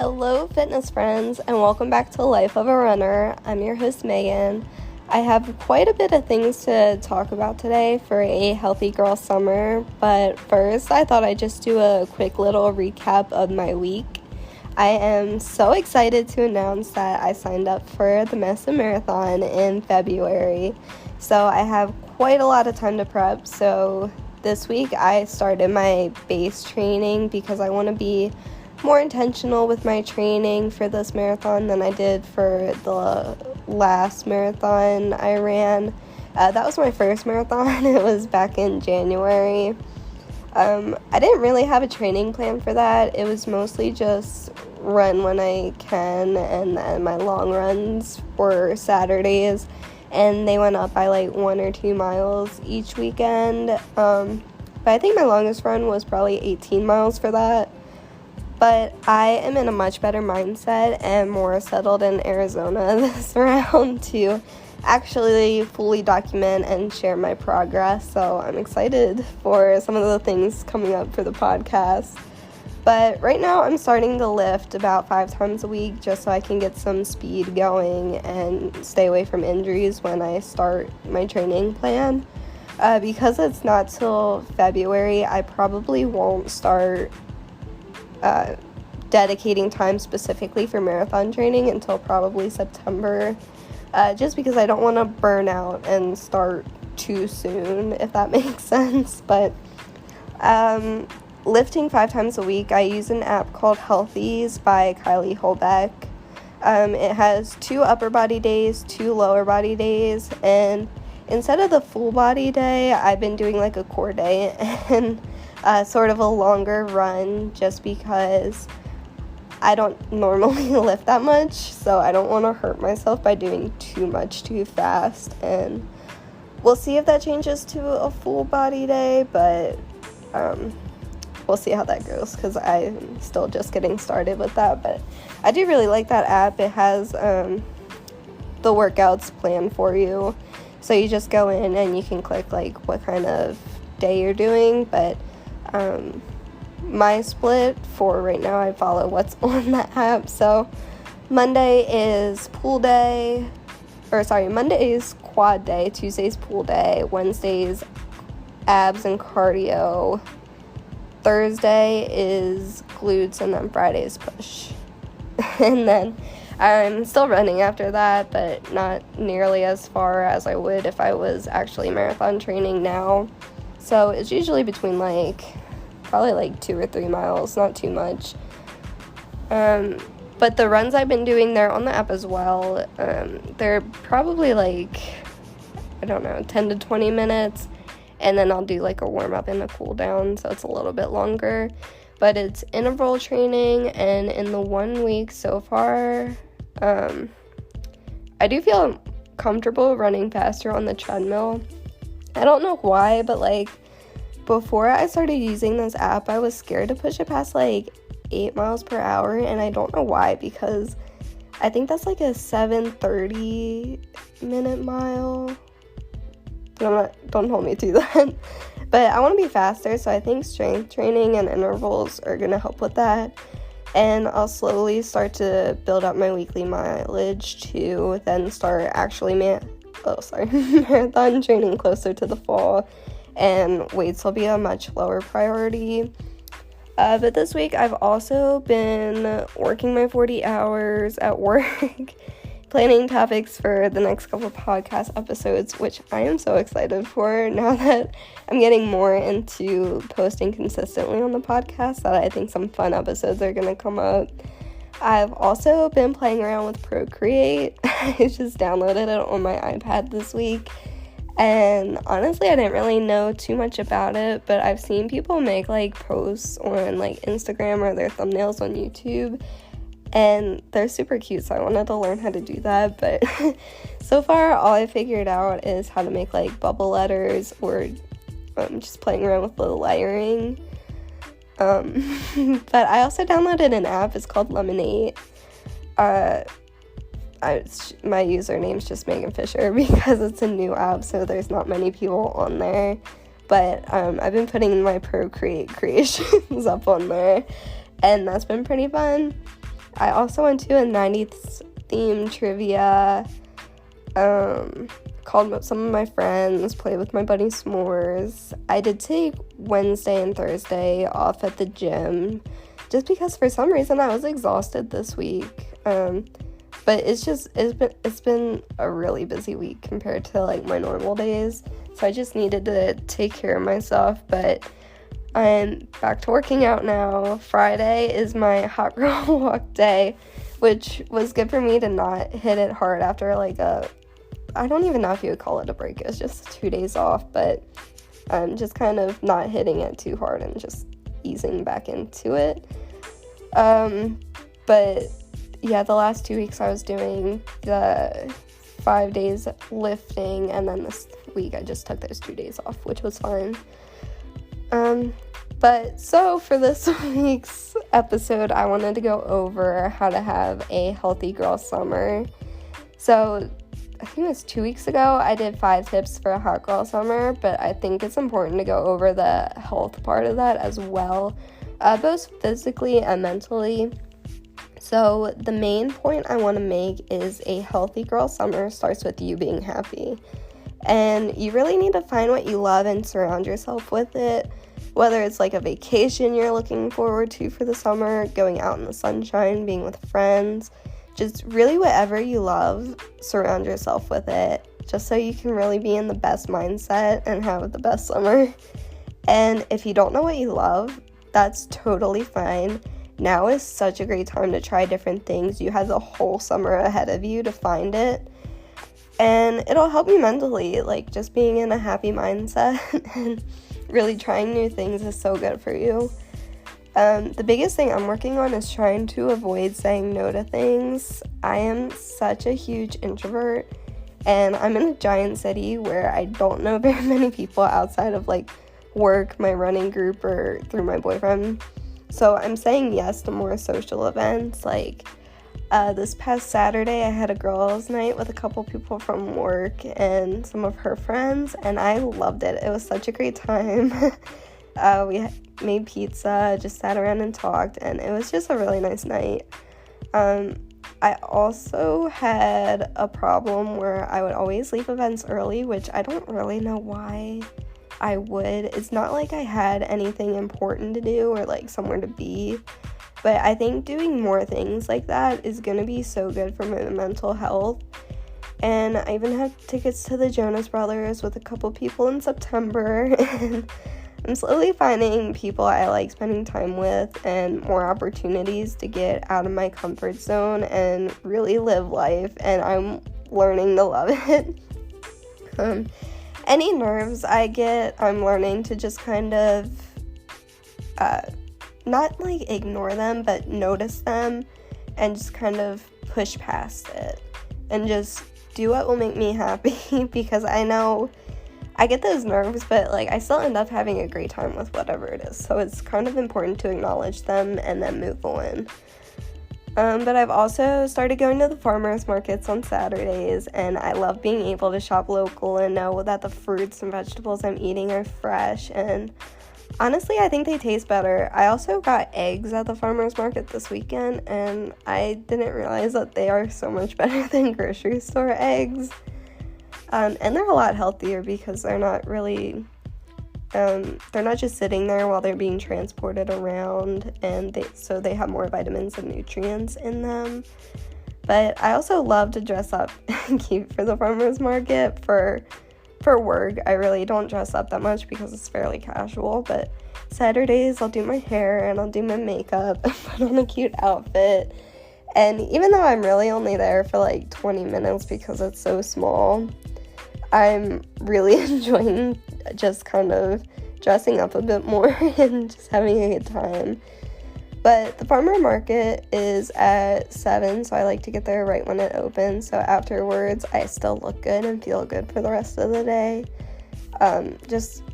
Hello fitness friends, and welcome back to Life of a Runner. I'm your host Megan. I have quite a bit of things to talk about today for a healthy girl summer, but first I thought I'd just do a quick little recap of my week. I am so excited to announce that I signed up for the Madison Marathon in February, so I have quite a lot of time to prep. So this week I started my base training because I want to be more intentional with my training for this marathon than I did for the last marathon I ran. That was my first marathon. It was back in January. I didn't really have a training plan for that. It was mostly just run when I can, and then my long runs were Saturdays, and they went up by like 1 or 2 miles each weekend. But I think my longest run was probably 18 miles for that. But I am in a much better mindset and more settled in Arizona this round to actually fully document and share my progress. So I'm excited for some of the things coming up for the podcast. But right now I'm starting to lift about 5 times a week just so I can get some speed going and stay away from injuries when I start my training plan. Because it's not till February, I probably won't start dedicating time specifically for marathon training until probably September, just because I don't want to burn out and start too soon, if that makes sense. But lifting 5 times a week, I use an app called Healthies by Kylie Holbeck. It has 2 upper body days, 2 lower body days, and instead of the full body day, I've been doing like a core day and sort of a longer run, just because I don't normally lift that much, so I don't want to hurt myself by doing too much too fast. And we'll see if that changes to a full body day, but we'll see how that goes because I'm still just getting started with that. But I do really like that app. It has the workouts planned for you, so you just go in and you can click like what kind of day you're doing. But my split for right now, I follow what's on the app. So Monday is quad day, Tuesday's pool day, Wednesday's abs and cardio, Thursday is glutes, and then Friday's push. And then I'm still running after that, but not nearly as far as I would if I was actually marathon training now. So it's usually between probably 2 or 3 miles, not too much. But the runs I've been doing, they're on the app as well. They're probably 10 to 20 minutes, and then I'll do a warm up and a cool down, so it's a little bit longer. But it's interval training, and in the 1 week so far, I do feel comfortable running faster on the treadmill. I don't know why, but before I started using this app, I was scared to push it past 8 miles per hour, and I don't know why, because I think that's a 7:30 minute mile. Don't hold me to that. But I want to be faster, so I think strength training and intervals are going to help with that. And I'll slowly start to build up my weekly mileage to then start actually marathon training closer to the fall. And weights will be a much lower priority. But this week I've also been working my 40 hours at work, planning topics for the next couple of podcast episodes, which I am so excited for now that I'm getting more into posting consistently on the podcast, that I think some fun episodes are going to come up. I've also been playing around with Procreate. I just downloaded it on my iPad this week. And honestly, I didn't really know too much about it, but I've seen people make posts on Instagram or their thumbnails on YouTube, and they're super cute, so I wanted to learn how to do that. But so far, all I figured out is how to make bubble letters, or just playing around with the layering. But I also downloaded an app. It's called Lemonade. My username's just meganfischer because it's a new app, so there's not many people on there. But I've been putting my Procreate creations up on there, and that's been pretty fun. I also went to a 90s theme trivia, called some of my friends, played with my buddy S'mores. I did take Wednesday and Thursday off at the gym, just because for some reason I was exhausted this week. But it's been a really busy week compared to like my normal days. So I just needed to take care of myself, but I'm back to working out now. Friday is my hot girl walk day, which was good for me to not hit it hard after I don't even know if you would call it a break. It was just 2 days off, but I'm just kind of not hitting it too hard and just easing back into it. But yeah, the last 2 weeks I was doing the 5 days lifting, and then this week I just took those 2 days off, which was fine. But so for this week's episode, I wanted to go over how to have a healthy girl summer. So I think it was 2 weeks ago, I did 5 tips for a hot girl summer, but I think it's important to go over the health part of that as well, both physically and mentally. So the main point I want to make is a healthy girl summer starts with you being happy. And you really need to find what you love and surround yourself with it. Whether it's like a vacation you're looking forward to for the summer, going out in the sunshine, being with friends, just really whatever you love, surround yourself with it, just so you can really be in the best mindset and have the best summer. And if you don't know what you love, that's totally fine. Now is such a great time to try different things. You have the whole summer ahead of you to find it. And it'll help you mentally, like just being in a happy mindset and really trying new things is so good for you. The biggest thing I'm working on is trying to avoid saying no to things. I am such a huge introvert, and I'm in a giant city where I don't know very many people outside of like work, my running group, or through my boyfriend. So I'm saying yes to more social events. Like this past Saturday, I had a girls' night with a couple people from work and some of her friends, and I loved it. It was such a great time. We made pizza, just sat around and talked, and it was just a really nice night. I also had a problem where I would always leave events early, which I don't really know why I would. It's not like I had anything important to do or like somewhere to be, but I think doing more things like that is going to be so good for my mental health. And I even have tickets to the Jonas Brothers with a couple people in September, and I'm slowly finding people I like spending time with and more opportunities to get out of my comfort zone and really live life, and I'm learning to love it. Any nerves I get, I'm learning to just kind of not like ignore them, but notice them and just kind of push past it and just do what will make me happy, because I know I get those nerves, but like I still end up having a great time with whatever it is. So it's kind of important to acknowledge them and then move on. But I've also started going to the farmers markets on Saturdays, and I love being able to shop local and know that the fruits and vegetables I'm eating are fresh, and honestly, I think they taste better. I also got eggs at the farmers market this weekend, and I didn't realize that they are so much better than grocery store eggs. And they're a lot healthier because they're not really, they're not just sitting there while they're being transported around, and they have more vitamins and nutrients in them. But I also love to dress up and cute for the farmers market. For work, I really don't dress up that much because it's fairly casual, but Saturdays I'll do my hair and I'll do my makeup and put on a cute outfit. And even though I'm really only there for like 20 minutes because it's so small, I'm really enjoying just kind of dressing up a bit more and just having a good time. But the farmer market is at 7, so I like to get there right when it opens. So afterwards, I still look good and feel good for the rest of the day. Just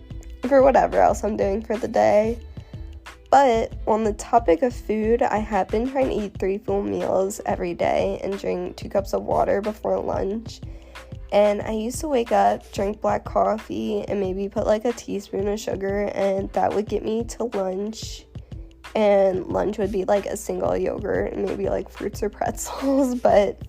for whatever else I'm doing for the day. But on the topic of food, I have been trying to eat 3 full meals every day and drink 2 cups of water before lunch. And I used to wake up, drink black coffee, and maybe put like a teaspoon of sugar, and that would get me to lunch and lunch would be like a single yogurt and maybe like fruits or pretzels. But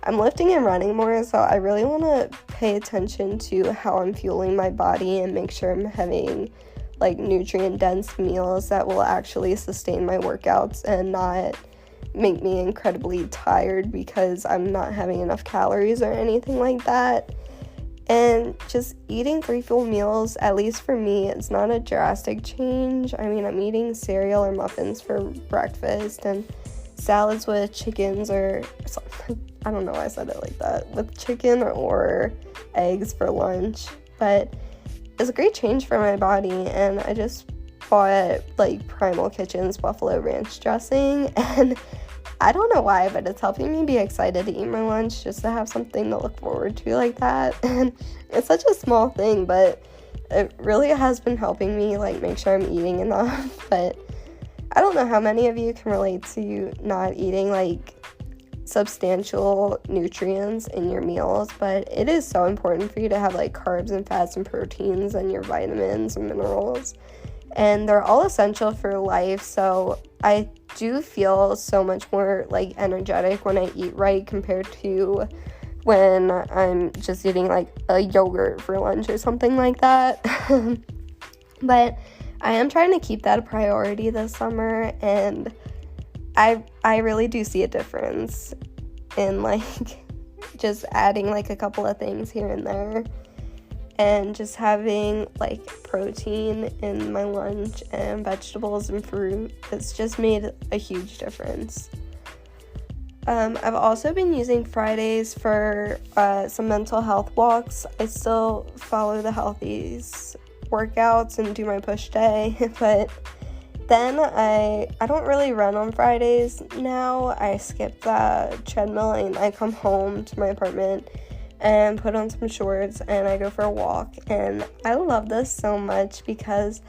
I'm lifting and running more, so I really want to pay attention to how I'm fueling my body and make sure I'm having like nutrient-dense meals that will actually sustain my workouts and not make me incredibly tired because I'm not having enough calories or anything like that. And just eating 3 full meals, at least for me, it's not a drastic change. I mean, I'm eating cereal or muffins for breakfast and salads with chickens or something. I don't know why I said it like that. With chicken or eggs for lunch. But it's a great change for my body, and I just bought like Primal Kitchen's Buffalo Ranch dressing, and I don't know why, but it's helping me be excited to eat my lunch, just to have something to look forward to like that. And it's such a small thing, but it really has been helping me like make sure I'm eating enough. But I don't know how many of you can relate to not eating like substantial nutrients in your meals, but it is so important for you to have like carbs and fats and proteins and your vitamins and minerals, and they're all essential for life. So I do feel so much more like energetic when I eat right compared to when I'm just eating like a yogurt for lunch or something like that. But I am trying to keep that a priority this summer, and I really do see a difference in like just adding like a couple of things here and there, and just having like protein in my lunch and vegetables and fruit. It's just made a huge difference. I've also been using Fridays for some mental health walks. I still follow the Healthies workouts and do my push day, but then I don't really run on Fridays now. I skip the treadmill and I come home to my apartment and put on some shorts and I go for a walk. And I love this so much because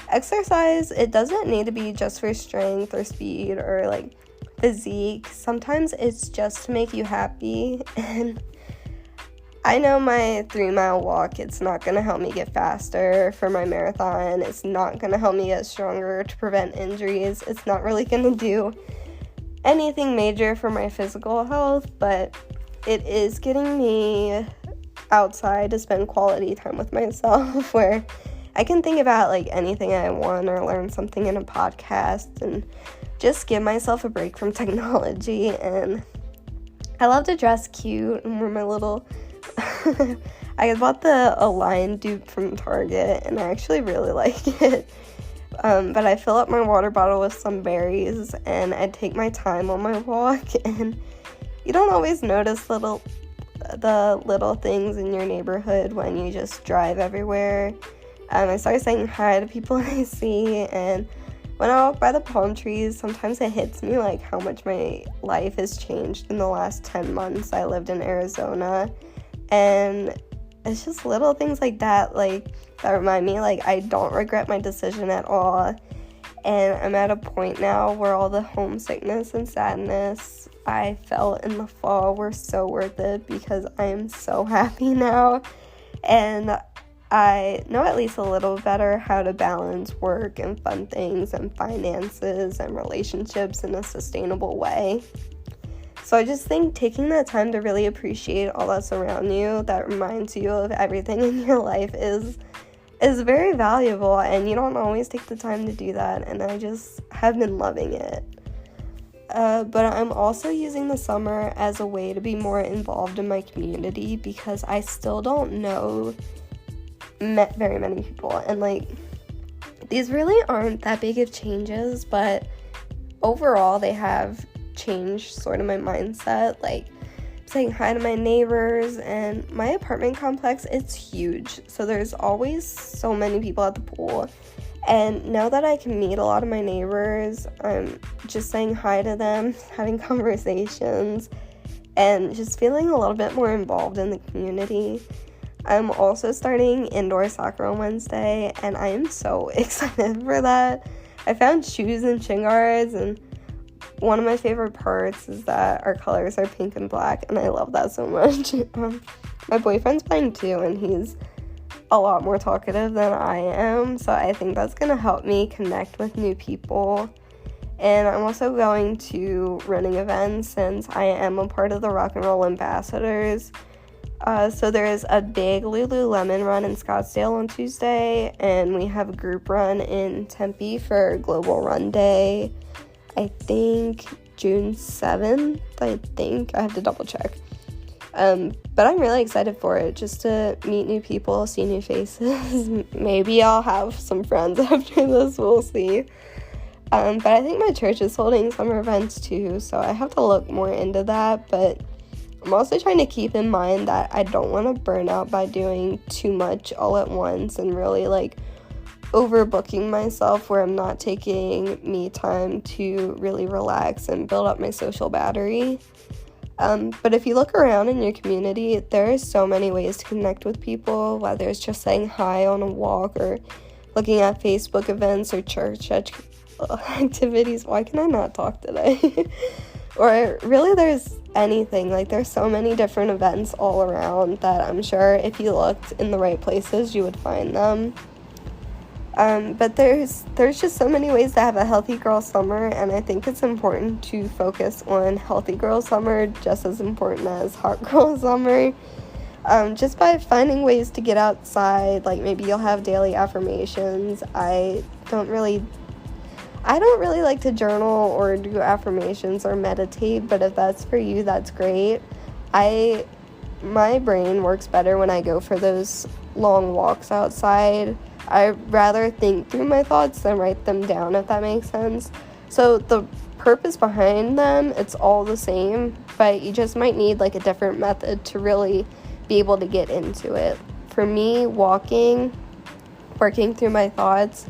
exercise, it doesn't need to be just for strength or speed or like physique. Sometimes it's just to make you happy. And I know my 3-mile walk, it's not going to help me get faster for my marathon. It's not going to help me get stronger to prevent injuries. It's not really going to do anything major for my physical health, but it is getting me outside to spend quality time with myself where I can think about like anything I want or learn something in a podcast and just give myself a break from technology. And I love to dress cute and wear my little I bought the Align dupe from Target and I actually really like it. But I fill up my water bottle with some berries and I take my time on my walk, and you don't always notice the little things in your neighborhood when you just drive everywhere. I started saying hi to people I see, and when I walk by the palm trees, sometimes it hits me like how much my life has changed in the last 10 months. I lived in Arizona, and it's just little things like that, like, that remind me, like, I don't regret my decision at all. And I'm at a point now where all the homesickness and sadness I felt in the fall were so worth it because I am so happy now. And I know at least a little better how to balance work and fun things and finances and relationships in a sustainable way. So I just think taking that time to really appreciate all that's around you, that reminds you of everything in your life, is very valuable, and you don't always take the time to do that, and I just have been loving it. But I'm also using the summer as a way to be more involved in my community because I still don't know very many people, and like, these really aren't that big of changes, but overall they have changed sort of my mindset, like saying hi to my neighbors. And my apartment complex, it's huge, so there's always so many people at the pool, and now that I can meet a lot of my neighbors, I'm just saying hi to them, having conversations, and just feeling a little bit more involved in the community. I'm also starting indoor soccer on Wednesday, and I am so excited for that. I found shoes and shin guards, and one of my favorite parts is that our colors are pink and black, and I love that so much. My boyfriend's playing too, and he's a lot more talkative than I am, so I think that's going to help me connect with new people. And I'm also going to running events since I am a part of the Rock and Roll Ambassadors. So there's a big Lululemon run in Scottsdale on Tuesday, and we have a group run in Tempe for Global Run Day, I think June 7th, I have to double check. But I'm really excited for it, just to meet new people, see new faces. Maybe I'll have some friends after this, we'll see. But I think my church is holding summer events too, so I have to look more into that. But I'm also trying to keep in mind that I don't want to burn out by doing too much all at once and really overbooking myself where I'm not taking me time to really relax and build up my social battery. But if you look around in your community, there are so many ways to connect with people, whether it's just saying hi on a walk or looking at Facebook events or church activities. Why can I not talk today? Or really there's anything. There's so many different events all around that I'm sure if you looked in the right places, you would find them. But there's just so many ways to have a healthy girl summer, and I think it's important to focus on healthy girl summer just as important as hot girl summer. Just by finding ways to get outside, maybe you'll have daily affirmations. I don't really like to journal or do affirmations or meditate, but if that's for you, that's great. My brain works better when I go for those long walks outside. I'd rather think through my thoughts than write them down, if that makes sense. So the purpose behind them, it's all the same, but you just might need a different method to really be able to get into it. For me, working through my thoughts,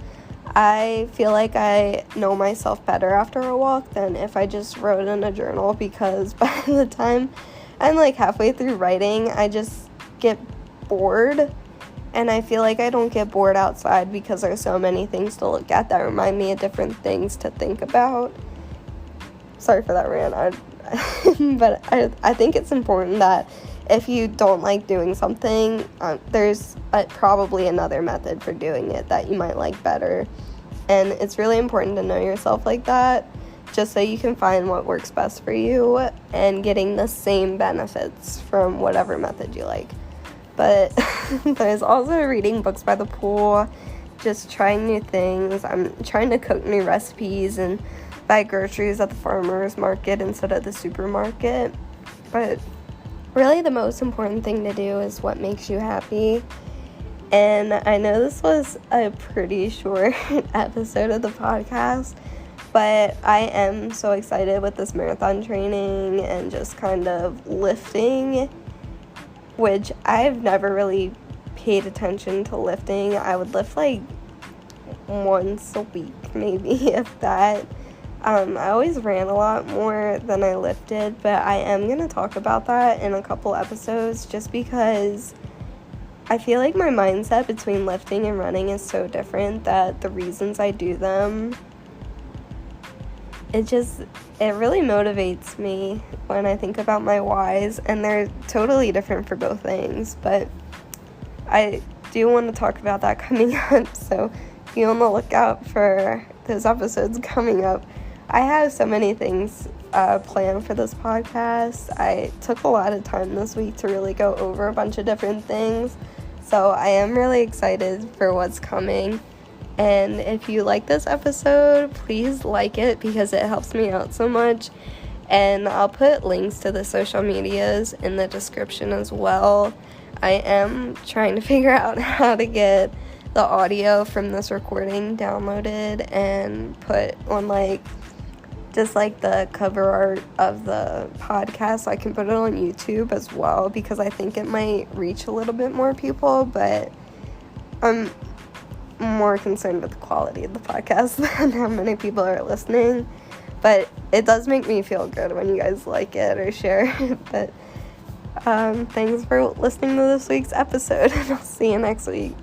I feel like I know myself better after a walk than if I just wrote in a journal, because by the time I'm halfway through writing, I just get bored. And I feel like I don't get bored outside because there's so many things to look at that remind me of different things to think about. Sorry for that rant. But I think it's important that if you don't like doing something, there's probably another method for doing it that you might like better. And it's really important to know yourself like that, just so you can find what works best for you and getting the same benefits from whatever method you like. But there's also reading books by the pool, just trying new things. I'm trying to cook new recipes and buy groceries at the farmer's market instead of the supermarket. But really the most important thing to do is what makes you happy. And I know this was a pretty short episode of the podcast, but I am so excited with this marathon training and just kind of lifting, which I've never really paid attention to lifting. I would lift once a week, maybe, if that. I always ran a lot more than I lifted, but I am going to talk about that in a couple episodes just because I feel like my mindset between lifting and running is so different that the reasons I do them, it really motivates me when I think about my whys, and they're totally different for both things, but I do want to talk about that coming up, so be on the lookout for those episodes coming up. I have so many things planned for this podcast. I took a lot of time this week to really go over a bunch of different things, so I am really excited for what's coming. And if you like this episode, please like it because it helps me out so much. And I'll put links to the social medias in the description as well. I am trying to figure out how to get the audio from this recording downloaded and put on the cover art of the podcast, so I can put it on YouTube as well, because I think it might reach a little bit more people, but I'm more concerned with the quality of the podcast than how many people are listening. But it does make me feel good when you guys like it or share it. But thanks for listening to this week's episode, and I'll see you next week.